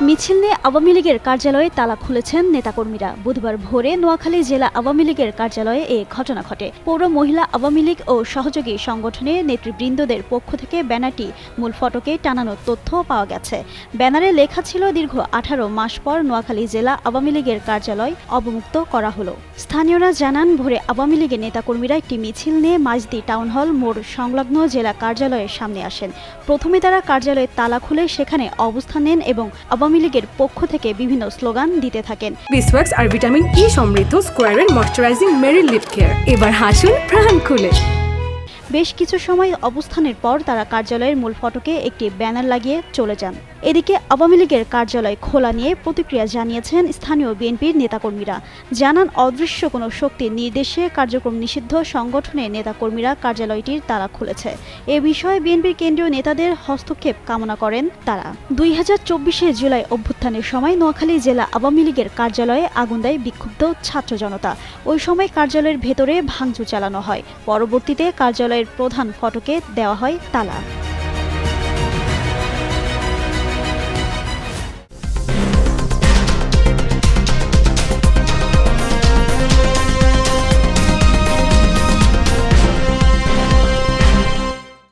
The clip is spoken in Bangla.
মিছিল নিয়ে আওয়ামী লীগের কার্যালয়ে তালা খুলেছেন নেতাকর্মীরা। বুধবার ভোরে নোয়াখালী জেলা আওয়ামী লীগের কার্যালয়ে এ ঘটনা ঘটে। পৌর মহিলা আওয়ামী লীগ ও সহযোগী সংগঠনের নেতৃবৃন্দদের পক্ষ থেকে ব্যানারটি মূল ফটকে টানানোর তথ্য পাওয়া গেছে। ব্যানারে লেখা ছিল, দীর্ঘ 18 মাস পর নোয়াখালী জেলা আওয়ামী লীগের কার্যালয় অবমুক্ত করা হলো। স্থানীয়রা জানান, ভোরে আওয়ামী লীগের নেতাকর্মীরা একটি মিছিল নিয়ে মাঝদি টাউন হল মোড় সংলগ্ন জেলা কার্যালয়ের সামনে আসেন। প্রথমে তারা কার্যালয়ের তালা খুলে সেখানে অবস্থান নেন এবং আওয়ামী লীগের পক্ষ থেকে বিভিন্ন স্লোগান দিতে থাকেন। বিসওয়াক্স আর ভিটামিন ই সমৃদ্ধ স্কোয়ারের ময়শ্চারাইজিং মেরি লিপ কেয়ার, এবার হাসুন প্রাণ খুলে। বেশ কিছু সময় অবস্থানের পর তারা কার্যালয়ের মূল ফটকে একটি ব্যানার লাগিয়ে চলে যান। এদিকে আওয়ামী লীগের কার্যালয় খোলা নিয়ে প্রতিক্রিয়া জানিয়েছেন স্থানীয় বিএনপির নেতাকর্মীরা। জানান, অদৃশ্য কোনো শক্তির নির্দেশে কার্যক্রম নিষিদ্ধ সংগঠনের নেতাকর্মীরা কার্যালয়টির তালা খুলেছে। এ বিষয়ে বিএনপির কেন্দ্রীয় নেতাদের হস্তক্ষেপ কামনা করেন তারা। 2024 জুলাই অভ্যুত্থানের সময় নোয়াখালী জেলা আওয়ামী লীগের কার্যালয়ে আগুন দেয় বিক্ষুব্ধ ছাত্র জনতা। ওই সময় কার্যালয়ের ভেতরে ভাঙচুর চালানো হয়। পরবর্তীতে কার্যালয়ের প্রধান ফটকে দেওয়া হয় তালা।